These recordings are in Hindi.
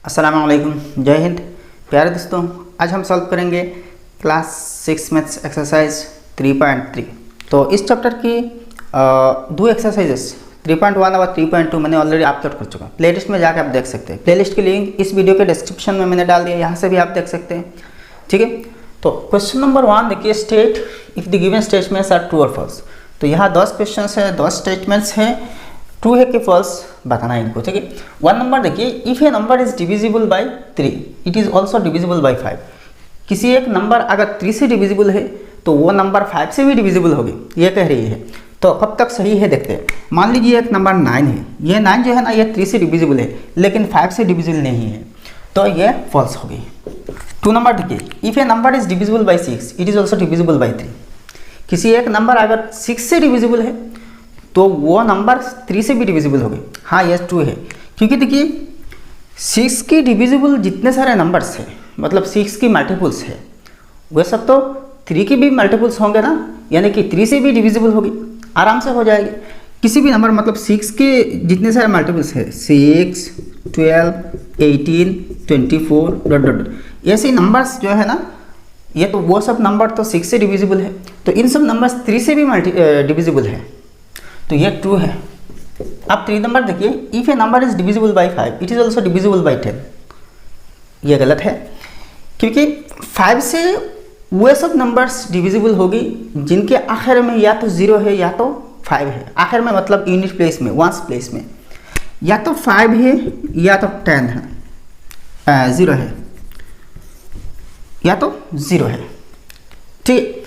अस्सलाम वालेकुम, जय हिंद। प्यारे दोस्तों, आज हम सॉल्व करेंगे क्लास 6 मैथ्स एक्सरसाइज 3.3। तो इस चैप्टर की दो एक्सरसाइजेस 3.1 और 3.2 मैंने ऑलरेडी अपलोड कर चुका हूँ। प्लेलिस्ट में जाकर आप देख सकते हैं। प्लेलिस्ट की लिंक इस वीडियो के डिस्क्रिप्शन में मैंने डाल दिया, यहाँ से भी आप देख सकते हैं। ठीक है, तो क्वेश्चन नंबर 1 देखिए, state if the given statements are true और फॉल्स। तो यहाँ 10 क्वेश्चन है, 10 स्टेटमेंट्स हैं, ट्रू है कि फॉल्स बताना है इनको। ठीक है, 1 नंबर देखिए, if A number is divisible by 3 it is also divisible bye 5। किसी एक नंबर अगर 3 से डिविजिबल है तो वो नंबर 5 से भी डिविजिबल होगी, ये कह रही है। तो कब तक सही है देखते हैं। मान लीजिए एक नंबर 9 है, ये 9 जो है ना, ये 3 से डिविजिबल है लेकिन 5 से डिविजिबल नहीं है, तो ये फॉल्स होगी। 2 नंबर देखिए, if A number is divisible by 6 it is also divisible by 3। किसी एक नंबर अगर 6 से डिविजिबल है तो वो नंबर 3 से भी डिविजिबल होगी। हाँ, ये ट्रू है, क्योंकि देखिए 6 की डिविजिबल जितने सारे नंबर्स हैं, मतलब 6 की मल्टीपल्स है, वे सब तो 3 की भी मल्टीपल्स होंगे ना, यानी कि 3 से भी डिविजिबल होगी, आराम से हो जाएगी। किसी भी नंबर मतलब 6 के जितने सारे मल्टीपल्स है, 6, 12, 18, 24 डॉट डॉट, ऐसे नंबर्स जो है ना, ये तो वो सब नंबर तो 6 से डिविजिबल है, तो इन सब नंबर्स 3 से भी डिविजिबल है, तो ये ट्रू है। अब 3 नंबर देखिए, if A number is divisible by 5 it is also divisible bye 10। ये गलत है, क्योंकि 5 से वो सब नंबर्स डिविजिबल होगी जिनके आखिर में या तो 0 है या तो 5 है। आखिर में मतलब यूनिट प्लेस में, वंस प्लेस में, या तो 5 है या तो 10 है, 0 है या तो 0 है। ठीक,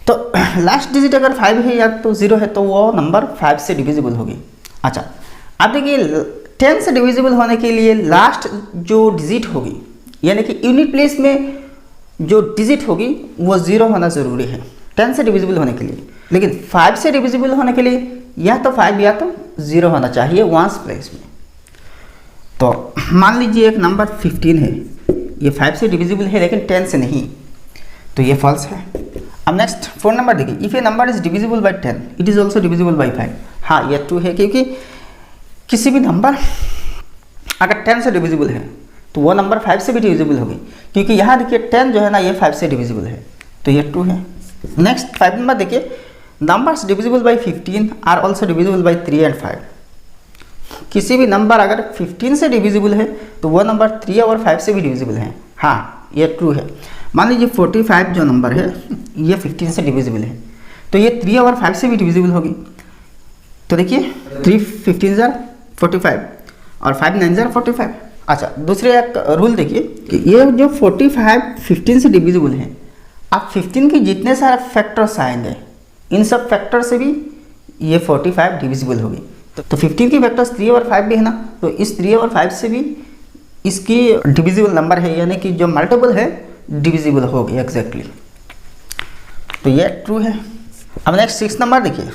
तो लास्ट डिजिट अगर 5 है या तो 0 है तो वो नंबर 5 से डिविजिबल होगी। अच्छा, अब देखिए 10 से डिविजिबल होने के लिए लास्ट जो डिजिट होगी, यानी कि यूनिट प्लेस में जो डिजिट होगी वो 0 होना ज़रूरी है 10 से डिविजिबल होने के लिए। लेकिन 5 से डिविजिबल होने के लिए या तो 5 या तो 0 होना चाहिए वंस प्लेस में। तो मान लीजिए एक नंबर 15 है, ये 5 से डिविजिबल है लेकिन 10 से नहीं, तो ये फॉल्स है। अब नेक्स्ट 4 नंबर देखिए, if A number is divisible by 10 it is also divisible bye 5। हाँ, ये ट्रू है, क्योंकि किसी भी नंबर अगर 10 से डिविजिबल है तो वो नंबर 5 से भी डिविजिबल होगी, क्योंकि यहाँ देखिए 10 जो है ना, ये 5 से डिविजिबल है, तो ये ट्रू है। नेक्स्ट 5 नंबर देखिए, numbers divisible by 15 are also divisible by 3 and 5। किसी भी नंबर अगर 15 से डिविजिबल है तो वो नंबर 3 और 5 से भी डिविजिबल है। हाँ, ये ट्रू है। मान लीजिए 45 जो नंबर है ये 15 से डिविजिबल है, तो ये 3 और 5 से भी डिविजिबल होगी। तो देखिए 3 15 जार 45 और 5 9 जार 45। अच्छा, दूसरे एक रूल देखिए कि ये जो 45 15 से डिविजिबल है, अब 15 के जितने सारे फैक्टर्स आएंगे इन सब फैक्टर से भी ये 45 डिविजिबल होगी। तो 15 की फैक्टर्स 3 और 5 भी है ना, तो इस 3 और 5 से भी इसकी डिविजिबल नंबर है, यानी कि जो मल्टीपल है डिविजिबल होगी एग्जैक्टली। तो ये ट्रू है। अब नेक्स्ट 6 नंबर देखिए,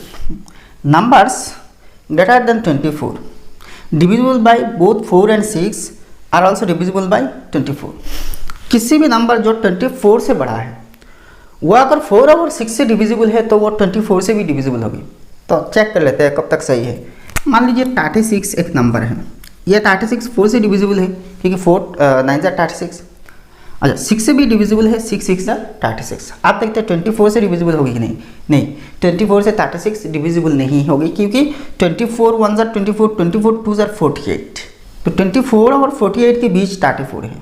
numbers greater than 24 divisible by both 4 and 6 are also divisible by 24। किसी भी नंबर जो 24 से बड़ा है वो अगर 4 और 6 से डिविजिबल है तो वो 24 से भी डिविजिबल होगी। तो चेक कर लेते हैं कब तक सही है। मान लीजिए 36 एक नंबर है, ये 36 4 से डिविजिबल है, क्योंकि 4 9 जार 36। अच्छा, 6 से भी डिविजिबल है, 6 6 जार 36। आप देखते हैं 24 से डिविजिबल होगी कि नहीं? नहीं, 24 से 36 डिविजिबल नहीं होगी, क्योंकि 24 1 जार 24, 24 2 जार 48, तो 24 और 48 के बीच 34 है,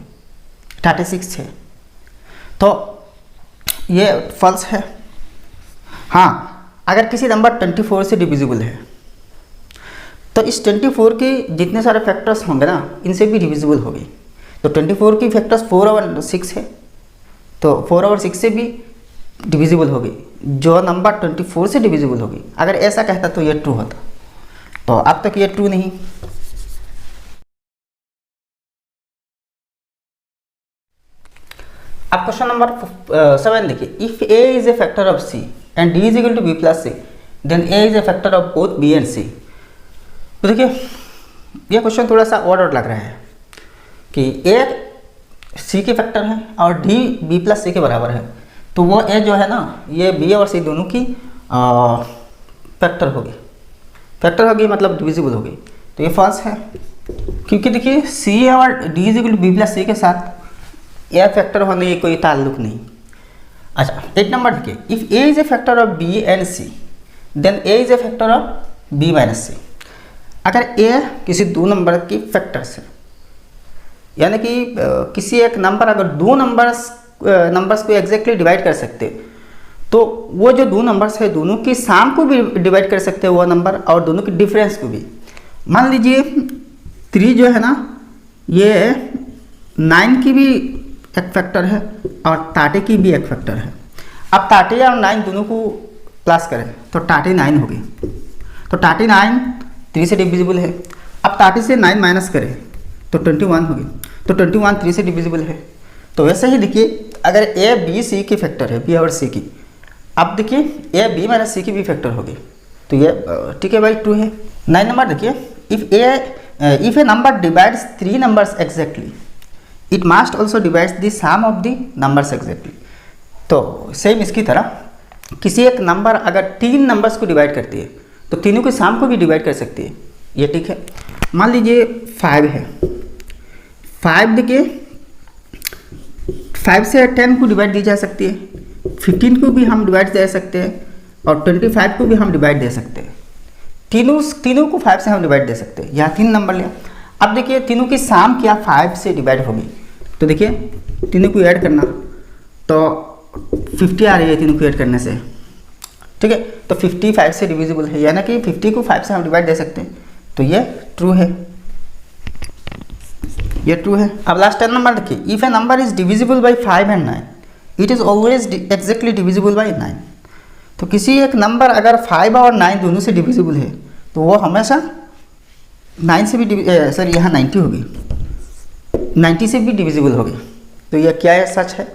36 है, तो ये फॉल्स है। हाँ, अगर किसी नंबर 24 से डिविजिबल है तो इस 24 के जितने सारे फैक्टर्स होंगे ना, इनसे भी डिविजिबल होगी। तो 24 की फैक्टर्स 4 और 6 है, तो 4 और 6 से भी डिविजिबल होगी जो नंबर 24 से डिविजिबल होगी। अगर ऐसा कहता तो ये ट्रू होता, तो अब तक ये ट्रू नहीं। अब क्वेश्चन नंबर 7 देखिए, if a is a factor of c and d is equal to b plus c then a is a factor of both b and c। तो देखिए ये क्वेश्चन थोड़ा सा ऑड लग रहा है कि a c के फैक्टर है और d b प्लस c के बराबर है, तो वो a जो है ना, ये b और c दोनों की फैक्टर होगी मतलब डिविजिबल होगी, तो ये फॉल्स है। क्योंकि देखिए सी और D is equal to B plus C के साथ ए फैक्टर होने की कोई ताल्लुक नहीं। अच्छा 8 नंबर देखिए, if A is a factor of B and C then A is a factor of B minus C. अगर ए किसी दो नंबर की फैक्टर्स है, यानी कि किसी एक नंबर अगर दो नंबर्स को एग्जैक्टली डिवाइड कर सकते, तो वो जो दो नंबर्स है दोनों की सम को भी डिवाइड कर सकते हैं वो नंबर, और दोनों के डिफरेंस को भी। मान लीजिए 3 जो है ना, ये 9 की भी एक फैक्टर है और 30 की भी एक फैक्टर है। अब 30 और 9 दोनों को प्लस करें तो 39 होगी। तो 39 3 से डिविजिबल है। अब 30 से 9 माइनस करें तो 21 होगी। तो 21 3 से डिविजिबल है। तो वैसे ही देखिए, अगर ए बी सी की फैक्टर है, बी और सी की, अब देखिए ए बी माइनस सी की भी फैक्टर होगी, तो ये ठीक है भाई, 2 है। 9 नंबर देखिए, if a number divides 3 numbers exactly it must also divides the sum of the numbers exactly. तो सेम इसकी तरह किसी एक नंबर अगर 3 नंबर्स को डिवाइड करती है तो तीनों के सम को भी डिवाइड कर सकती है, ये ठीक है। मान लीजिए 5 है, 5 देखिए 5 से 10 को डिवाइड दी जा सकती है, 15 को भी हम डिवाइड दे सकते हैं, और 25 को भी हम डिवाइड दे सकते हैं। तीनों को 5 से हम डिवाइड दे सकते हैं। यहाँ 3 नंबर लिया। अब देखिए तीनों की सम क्या 5 से डिवाइड होगी, तो देखिए तीनों को ऐड करना तो 50 आ रही है तीनों को ऐड करने से, ठीक है। तो 50 5 से डिविजिबल है, यानी कि 50 को 5 से हम डिवाइड दे सकते हैं, तो ये ट्रू है, ये ट्रू है। अब लास्ट 10 नंबर देखिए, if a number is divisible by 5 and 9 it is always exactly divisible by 9। तो किसी एक नंबर अगर 5 और 9 दोनों से डिविजिबल है तो वो हमेशा 9 से भी सर यहाँ 90 होगी, 90 से भी डिविजिबल होगी। तो ये क्या है, सच है?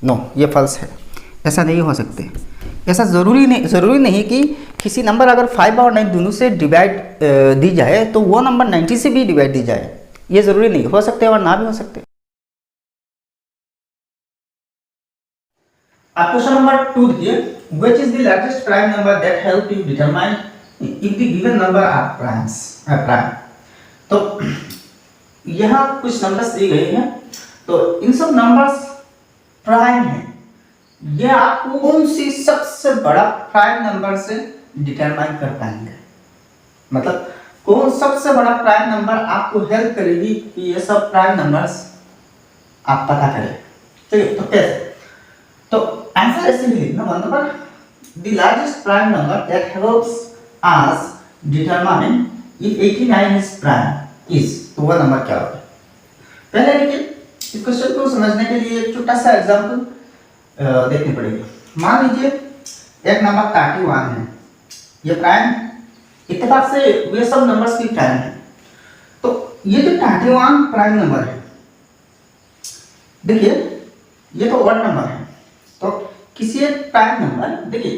नो, ये फॉल्स है, ऐसा नहीं हो सकते। ऐसा ज़रूरी नहीं कि किसी नंबर अगर 5 और 9 दोनों से डिवाइड दी जाए तो वो नंबर 90 से भी डिवाइड दी जाए, ये ज़रूरी नहीं, हो सकते और ना भी हो सकते। अब क्वेश्चन नंबर 2 देखिए, which is the largest prime number that help you determine if the given number are prime. तो यहाँ कुछ नंबर्स दिए गए हैं, तो इन सब नंबर्स प्राइम है। ये आपको कौन सी सबसे बड़ा प्राइम नंबर से डिटरमाइन कर पाएंगे, मतलब कौन सबसे बड़ा प्राइम नंबर आपको हेल्प करेगी कि ये सब प्राइम नंबर्स आप पता करें, ठीक है। तो कैसे? तो आंसर ऐसे लिखना, number the largest prime number that helps us determine if 89 is prime is, तो वो नंबर क्या होगा? पहले देखिए इस क्वेश्चन को समझने के लिए एक छोटा सा एग्जांपल देखनी पड़ेगी। मान लीजिए एक नंबर 31 है, ये प्राइम, इत्तेफाक से वे सब नंबर्स की प्राइम है। तो ये जो 31 प्राइम नंबर है, देखिए ये तो ऑड नंबर है। तो किसी एक प्राइम नंबर, देखिए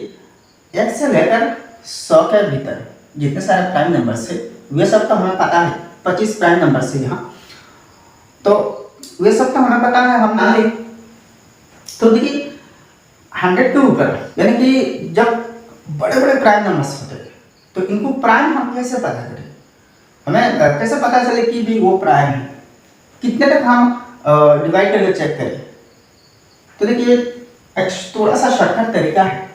1 से लेकर 100 के भीतर जितने सारे प्राइम नंबर्स है वे सब तो हमें पता है, 25 प्राइम नंबर्स है यहाँ, तो वे सब तो हमें पता है, हम ना ले। तो देखिए 100 के ऊपर, यानी कि जब बड़े बड़े प्राइम नंबर्स होते हैं तो इनको प्राइम हम कैसे पता करें, हमें कैसे पता चले कि भी वो प्राइम है, कितने तक हम डिवाइड करके चेक करें। तो देखिए एक थोड़ा सा शॉर्टकट तरीका है,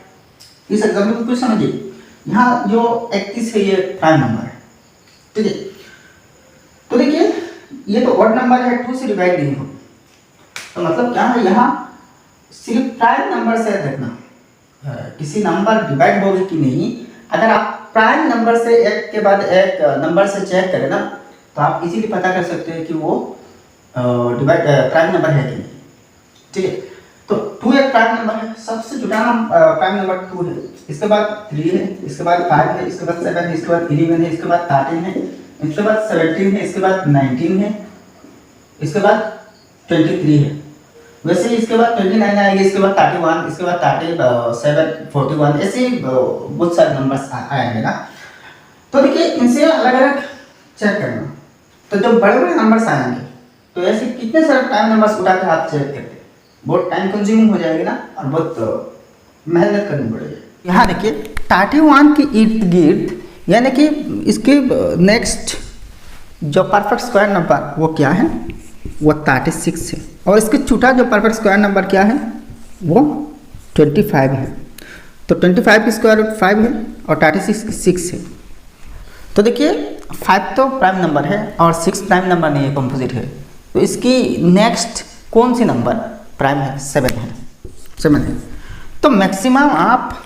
इस एग्जाम्पल को कुछ समझिए। यहाँ जो 31 है ये प्राइम नंबर है, ठीक है। तो देखिए ये तो ऑड नंबर है, 2 से डिवाइड नहीं हो, तो मतलब क्या है, यहाँ सिर्फ प्राइम नंबर से देखना किसी नंबर डिवाइड होगी कि नहीं। अगर आप प्राइम नंबर से एक के बाद एक नंबर से चेक करें ना, तो आप इजीली पता कर सकते हैं कि वो डिवाइड प्राइम नंबर है कि नहीं, ठीक है। तो 2 एक प्राइम नंबर है, सबसे छोटा प्राइम नंबर 2 है, इसके बाद 3 है, इसके बाद 5 है, इसके बाद 7 है, इसके बाद 11 है, इसके बाद 13 है, इसके बाद 17 है, इसके बाद 19 है, इसके बाद 23 है। वैसे ही इसके बाद 29 आएगी, इसके बाद 31, इसके बाद 37, 41, ऐसे बहुत सारे नंबर्स आएंगे ना। तो देखिए इनसे अलग अलग चेक करना। तो जब बड़े बड़े नंबर्स आएंगे तो ऐसे कितने सारे प्राइम नंबर्स उठा के आप चेक करते हैं, बहुत टाइम कंज्यूमिंग हो जाएगी ना, और बहुत मेहनत करनी पड़ेगी। यहाँ देखिए 31 के इर्द गिर्द, यानी कि इसके नेक्स्ट जो परफेक्ट स्क्वायर नंबर वो क्या है, वो 36 है, और इसके छोटा जो परफेक्ट स्क्वायर नंबर क्या है, वो 25 है। तो 25 की स्क्वायर रूट 5 है और 36 की 6 है। तो देखिए 5 तो प्राइम नंबर है और 6 प्राइम नंबर नहीं है, कंपोजिट है। तो इसकी नेक्स्ट कौन सी नंबर प्राइम है, 7 है, 7 है। तो मैक्सिमम आप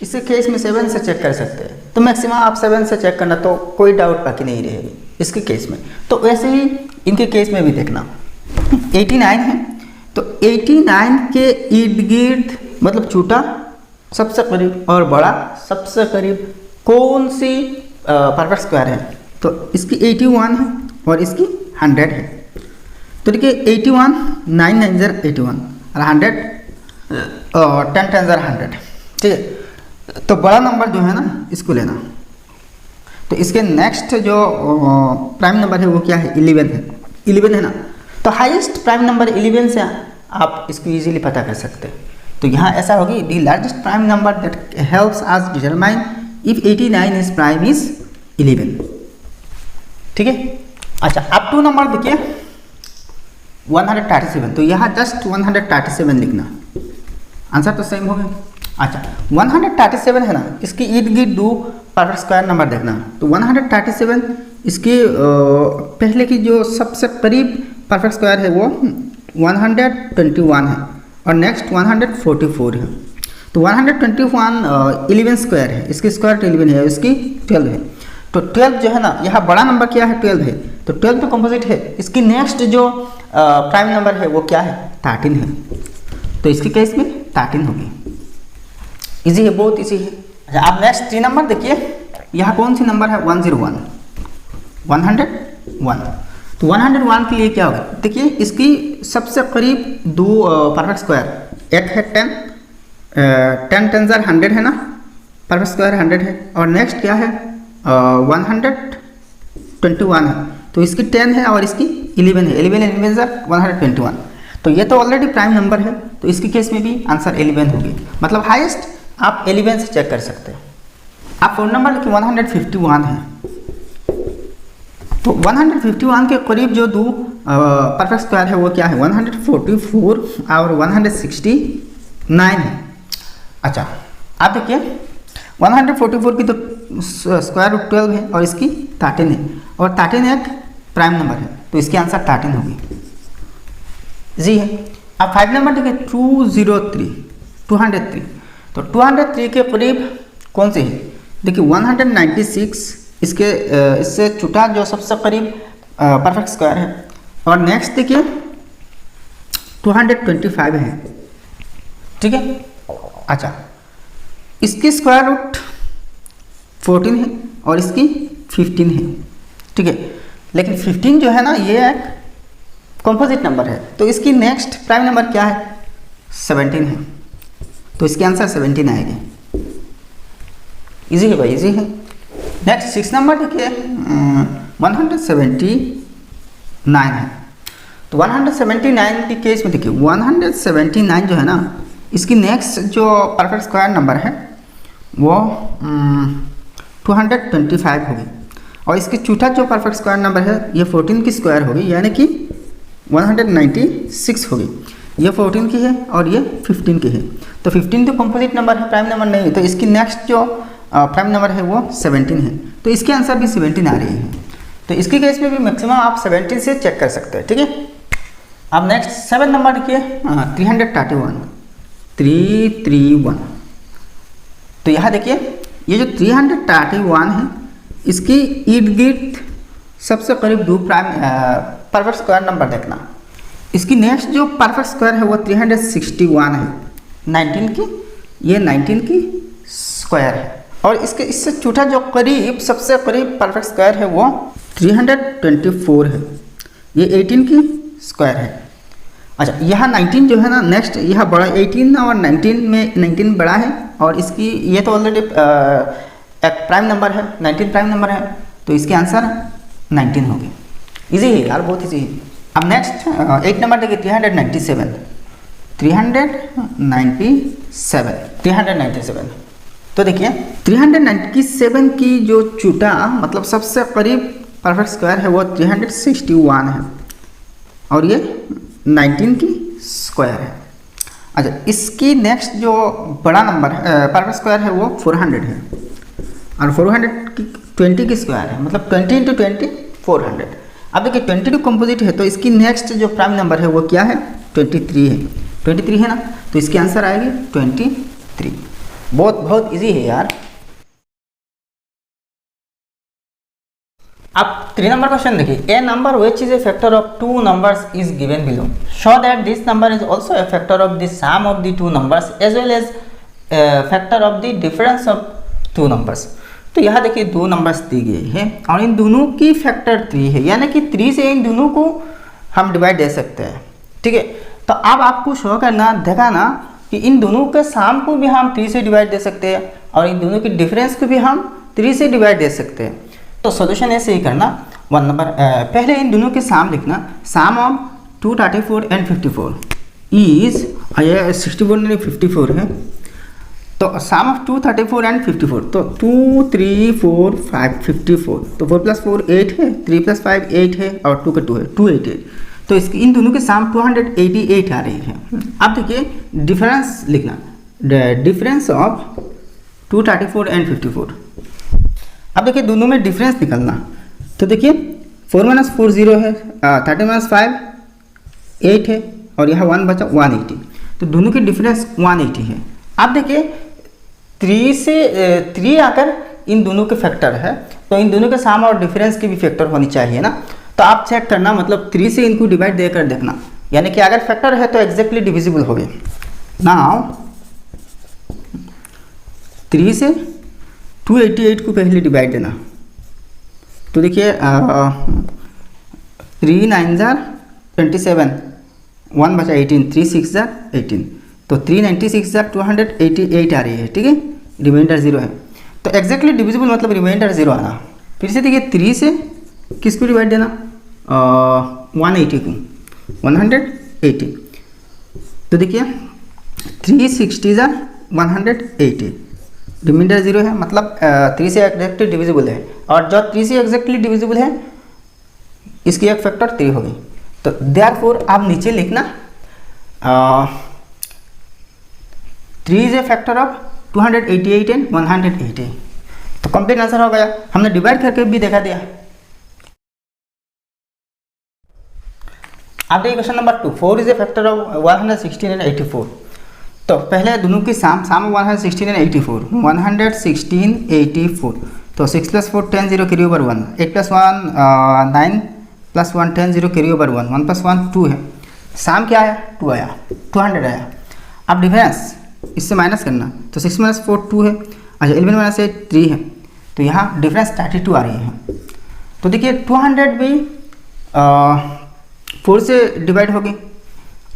इसी केस में 7 से चेक कर सकते हैं। तो मैक्सिमम आप 7 से चेक करना, तो कोई डाउट बाकी नहीं रहेगी इसके केस में। तो वैसे ही इनके केस में भी देखना 89 है, तो 89 के इर्द गिर्द मतलब छोटा सबसे करीब और बड़ा सबसे करीब कौन सी परफेक्ट स्क्वायर है, तो इसकी 81 है और इसकी 100 है। तो देखिए 81 9 9 ज़र 81 और 100 10 10 ज़र 100, ठीक है। तो बड़ा नंबर जो है ना इसको लेना। तो इसके नेक्स्ट जो प्राइम नंबर है वो क्या है, 11 है, 11 है ना। तो हाईएस्ट प्राइम नंबर 11 से आप इसको इजीली पता कर सकते हैं। तो यहाँ ऐसा होगी, the largest prime number that helps us determine if 89 is prime is 11, ठीक है। अच्छा अब 2 नंबर देखिए 137। तो यहाँ जस्ट 137 लिखना, आंसर तो सेम हो गया। अच्छा 137 है ना, इसकी इर्द गिर्द 2 परफेक्ट स्क्वायर नंबर देखना। तो 137 इसके पहले की जो सबसे करीब परफेक्ट स्क्वायर है वो 121 है और नेक्स्ट 144 है। तो 121 11 स्क्वायर है, इसकी स्क्वायर 11 है, इसकी 12 है। तो 12 जो है ना, यहाँ बड़ा नंबर क्या है, 12 है। तो 12 तो कंपोजिट है। इसकी नेक्स्ट जो प्राइम नंबर है वो क्या है, 13 है। तो इसके केस में 13 होगी। इजी है, बहुत इजी है। अच्छा आप नेक्स्ट 3 नंबर देखिए, यहाँ कौन सी नंबर है, 101 101। तो 101 के लिए क्या होगा, देखिए इसकी सबसे करीब 2 परफेक्ट स्क्वायर, एक है 10 10 10 ज़र 100 है ना, परफेक्ट स्क्वायर 100 है। और नेक्स्ट क्या है 121 है। तो इसकी 10 है और इसकी 11 है, 11 11 ज़र 121। तो ये तो ऑलरेडी प्राइम नंबर है, तो इसके केस में भी आंसर 11 होगी। मतलब हाईएस्ट आप 11 से चेक कर सकते हैं। आप 4 नंबर देखिए 151 है। तो 151 के करीब जो 2 परफेक्ट स्क्वायर है वो क्या है, 144 और 169 है। अच्छा आप देखिए 144 की तो स्क्वायर रूट 12 है और इसकी 13 है, और 13 एक प्राइम नंबर है, तो इसकी आंसर 13 होगी। जी है। अब 5 नंबर देखिए 203। तो 203 के करीब कौन से है, देखिए 196 इसके इससे छोटा जो सबसे करीब परफेक्ट स्क्वायर है। और नेक्स्ट देखिए 225 है, ठीक है। अच्छा इसकी स्क्वायर रूट 14 है और इसकी 15 है, ठीक है। लेकिन 15 जो है ना ये एक कंपोजिट नंबर है, तो इसकी नेक्स्ट प्राइम नंबर क्या है, 17 है। तो इसके आंसर 17 आएगी। इजी है भाई, इजी है। नेक्स्ट 6 नंबर देखिए 179 है। तो 179 के केस में देखिए 179 जो है ना, इसकी नेक्स्ट जो परफेक्ट स्क्वायर नंबर है वो 225 होगी, और इसकी चौथा जो परफेक्ट स्क्वायर नंबर है ये 14 की स्क्वायर होगी, यानी कि 196 होगी। ये 14 की है और ये 15 की है। तो 15 तो कंपोजिट नंबर है, प्राइम नंबर नहीं है। तो इसकी नेक्स्ट जो प्राइम नंबर है वो 17 है, तो इसके आंसर भी 17 आ रही है। तो इसके केस में भी मैक्सिमम आप 17 से चेक कर सकते हैं, ठीक है। अब नेक्स्ट 7 नंबर देखिए 331। तो यहाँ देखिए ये जो 331 है इसकी इर्द गिर्द सबसे करीब 2 प्राइम परफेक्ट स्क्वायर नंबर देखना। इसकी नेक्स्ट जो परफेक्ट स्क्वायर है वो 361 है, 19 की, ये 19 की स्क्वायर है। और इसके इससे छोटा जो करीब सबसे करीब परफेक्ट स्क्वायर है वो 324 है, ये 18 की स्क्वायर है। अच्छा यहाँ 19 जो है ना, नेक्स्ट यहाँ बड़ा 18 और 19 में 19 बड़ा है, और इसकी ये तो ऑलरेडी एक प्राइम नंबर है, 19 प्राइम नंबर है, तो इसके आंसर 19 होगी। इजी है यार, बहुत इजी है। अब नेक्स्ट 8 नंबर देखिए 397। तो देखिए 397 की जो छोटा मतलब सबसे करीब परफेक्ट स्क्वायर है वो 361 है और ये 19 की स्क्वायर है। अच्छा, इसकी नेक्स्ट जो बड़ा नंबर है परफेक्ट स्क्वायर है वो 400 है और 400 की 20 की स्क्वायर है, मतलब 20 इंटू 20 400। अब देखिए 22 कंपोजिट है तो इसकी नेक्स्ट जो प्राइम नंबर है वो क्या है 23 है। 23 है ना, तो इसकी आंसर आएगी 23। बहुत इजी है यार। अब 3 नंबर क्वेश्चन देखिए, a number which is a factor of 2 numbers is given below, show that this number is also a factor of the sum of the 2 numbers as well as factor of the difference of 2 numbers. तो यहाँ देखिए 2 नंबर्स दी गई है और इन दोनों की फैक्टर 3 है, यानी कि 3 से इन दोनों को हम डिवाइड दे सकते हैं। ठीक है, तो अब आपको शो करना दिखाना कि इन दोनों के सम को भी हम 3 से डिवाइड दे सकते हैं और इन दोनों की डिफरेंस को भी हम 3 से डिवाइड दे सकते हैं। तो सॉल्यूशन ऐसे ही करना, 1 नंबर पहले इन दोनों के सम लिखना, सम ऑफ 234 एंड 54 इज 64 नहीं 54 है, तो सम ऑफ 234 एंड 54, तो 2 3 4 5 54, तो 4 + 4 8 है, 3 + 5 8 है और 2 का 2 है 288, तो इसकी इन दोनों के सम 288 आ रही है। अब देखिए डिफरेंस लिखना, डिफरेंस ऑफ 234 एंड 54। अब देखिए दोनों में डिफरेंस निकलना, तो देखिए 4 - 4 0 है, 30 - 5 8 है और यहाँ 1 बचा 180, तो दोनों की डिफरेंस 180 है। अब देखिए 3 से 3 आकर इन दोनों के फैक्टर है, तो इन दोनों के सम और डिफरेंस की भी फैक्टर होनी चाहिए ना, तो आप चेक करना, मतलब 3 से इनको डिवाइड देकर देखना, यानी कि अगर फैक्टर है तो एग्जैक्टली डिविजिबल हो गए। नाउ 3 से 288 को पहले डिवाइड देना, तो देखिए 3 9 जार 27, 1 बचा 18, 3 6 जार 18, तो 396 जार 288 आ रही है। ठीक है, रिमाइंडर 0 है, तो एग्जैक्टली डिविजिबल मतलब रिमाइंडर 0 आना। फिर से देखिए 3 से किसको डिवाइड देना, 180 को 180, तो देखिए 360 जार 180, रिमाइंडर 0 है, मतलब 3 से एग्जैक्टली डिविजिबल है, और जो 3 से एग्जैक्टली डिविजिबल है इसकी एक फैक्टर 3 हो गई। तो देयरफॉर आप नीचे लिखना 3 is a factor of 288 and 180, तो कंप्लीट आंसर हो गया। हमने डिवाइड करके भी देखा दिया। अब देखिए question number 2, 4 is a factor of 116 and 84। तो पहले दोनों की सम 116 एंड 84, 116 84, तो 6 + 4 10 0 कैरी ओवर 1, 8 + 1 9 + 1 10 0 कैरी ओवर 1, 1 + 1 2 है, सम क्या आया 2 आया, 200 आया। अब डिफरेंस इससे माइनस करना, तो 6 - 4 2 है, अच्छा 11 - 8 3 है, तो यहाँ डिफरेंस 32 आ रही है। तो देखिए 200 भी 4 से डिवाइड होगी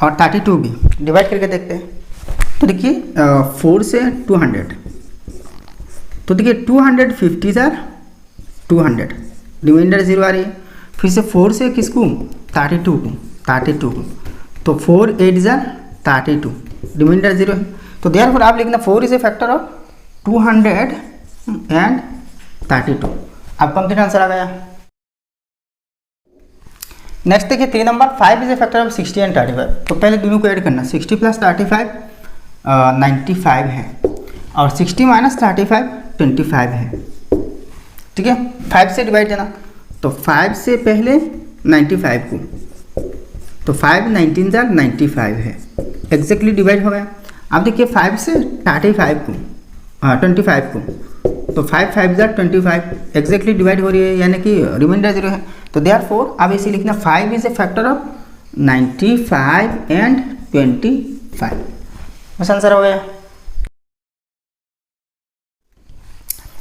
और 32 भी डिवाइड करके देखते हैं। तो देखिए 4 से 200, तो देखिए 250 जार 200, रिमाइंडर 0 आ रही है। फिर से 4 से किसको 32 को, तो 4 8 जार 32, रिमाइंडर 0 है। तो देयरफॉर आप लिखना 4 is a factor of 200 and 32। अब कंप्लीट आंसर आ गया। नेक्स्ट देखिए 3 number, 5 is a factor of 60 and 35। तो पहले दोनों को ऐड करना, 60 + 35 95 है और 60 - 35 25 है। ठीक है, 5 से डिवाइड देना, तो 5 से पहले 95 को, तो 5 19 जार 95 है, एग्जैक्टली डिवाइड हो गया। अब देखिए 5 से 35 को 25 को, तो 5 5 जार 25, एग्जैक्टली डिवाइड हो रही है, यानी कि रिमाइंडर 0 है। तो देयरफॉर अब इसे लिखना 5 is a factor of 95 and 25, बस आंसर हो गया।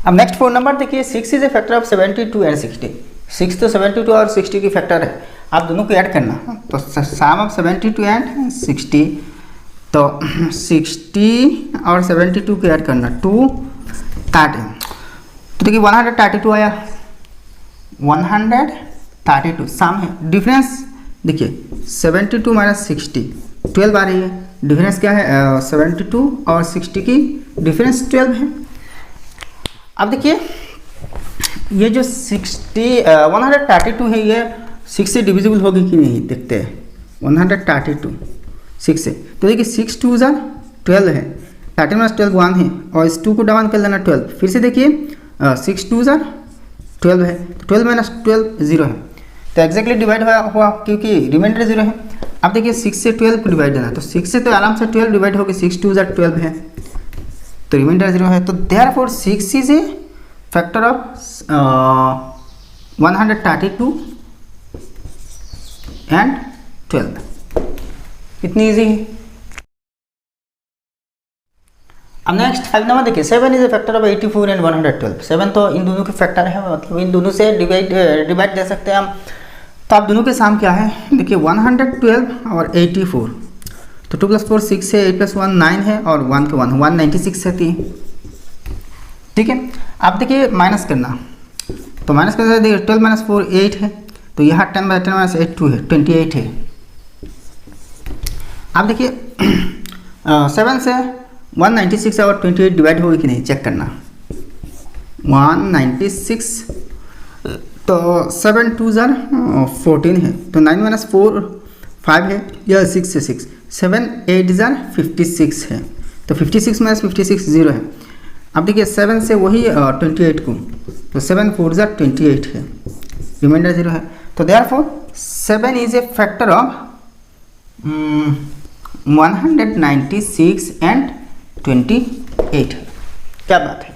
अब नेक्स्ट 4 नंबर देखिए, 6 is a factor of 72 and 60। 6 तो 72 और 60 की फैक्टर है, आप दोनों को ऐड करना, तो सम ऑफ 72 एंड 60, तो 60 और 72 को ऐड करना 230, तो देखिए 132 आया, 132 सम है। डिफरेंस देखिए 72 - 60 12 आ रही है, डिफरेंस क्या है 72 और 60 की डिफरेंस 12 है। अब देखिए ये जो 132 है ये 6 से डिविजिबल होगी कि नहीं देखते हैं। 132 6 से, तो देखिए 6 2 12 है, 13 माइनस 12 1 है, और इस 2 को डाउन कर लेना 12। फिर से देखिए 6 2 12 है, तो 12 माइनस 12 0 है, तो एग्जैक्टली डिवाइड हुआ क्योंकि रिमाइंडर 0 है। अब देखिए 6 से 12 को डिवाइड देना, तो 6 से तो आराम से 12 डिवाइड होगी, 6 2 12 है, तो रिमाइंडर 0 है। तो therefore 6 is a factor of 132 and 12। इतनी ईजी है। अब नेक्स्ट 5 नंबर देखिए, 7 is a factor of 84 and 112। 7 तो इन दोनों के फैक्टर है, मतलब इन दोनों से डिवाइड दे सकते हैं हम। तो आप दोनों के साम क्या है, देखिए 112 और 84, तो 2 + 4 6 है, 8 + 1 9 है, और 1 के 1 196 रहती है। ठीक है, आप देखिए माइनस करना, तो माइनस करना देखिए 12 - 4 8 है, तो यहाँ 10/10 - 8 2 है, 28 है। आप देखिए 7 से 196 और 28 डिवाइड होगी कि नहीं चेक करना। 196, तो 7 2 14 है, तो 9 - 4 5 है, यह 6 से 6, 7 8 56 है, तो 56 - 56 0 है। अब देखिए 7 से वही 28 को, तो 7 4 28 है, रिमाइंडर 0 है। तो therefore 7 is a factor of 196 and 28 है। क्या बात है।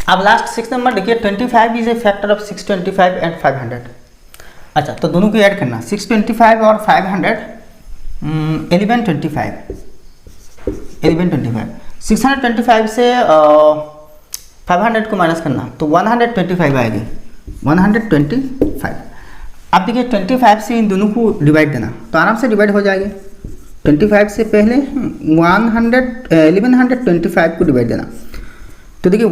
अब लास्ट 6 नंबर देखिए, 25 is a factor of 625 and 500। अच्छा, तो दोनों को ऐड करना, 625 और 500, 1125। 625 से 500 को माइनस करना, तो 125 आएगी, 125। अब देखिए 25 से इन दोनों को डिवाइड देना, तो आराम से डिवाइड हो जाएगी। 25 से पहले 1125 को डिवाइड देना, तो देखिए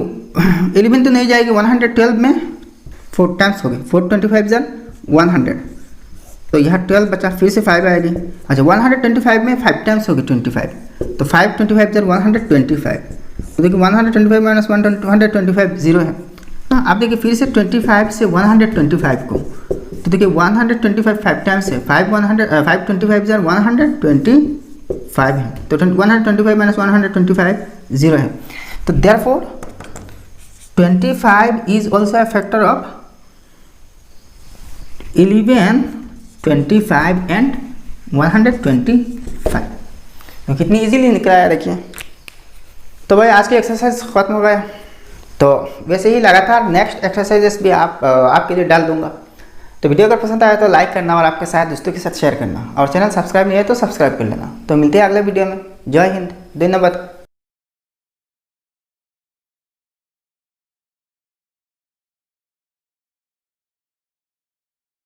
11 तो नहीं जाएगी, 112 में 4 टाइम्स हो गए, 4 25 100, तो यहाँ 12 बचा, फिर से 5 आएगी। अच्छा, 125 में 5 टाइम्स होगी 25, तो 5 25 125, तो देखिए 125 माइनस 125 0 है। आप देखिए फिर से 25 से 125 को, तो देखिए 125 5 टाइम्स है, 5 25 125 है, तो 125 माइनस 125 0 है। तो therefore 25 is also a factor of 11 25 and 125। तो कितनी इजीली निकला है देखिए। तो भाई आज की एक्सरसाइज खत्म हो गया। तो वैसे ही लगातार नेक्स्ट एक्सरसाइजेस भी आपके लिए डाल दूंगा। तो वीडियो अगर पसंद आया तो लाइक करना और आपके साथ दोस्तों के साथ शेयर करना, और चैनल सब्सक्राइब नहीं है तो सब्सक्राइब कर लेना। तो मिलते हैं अगले वीडियो में। जय हिंद, धन्यवाद।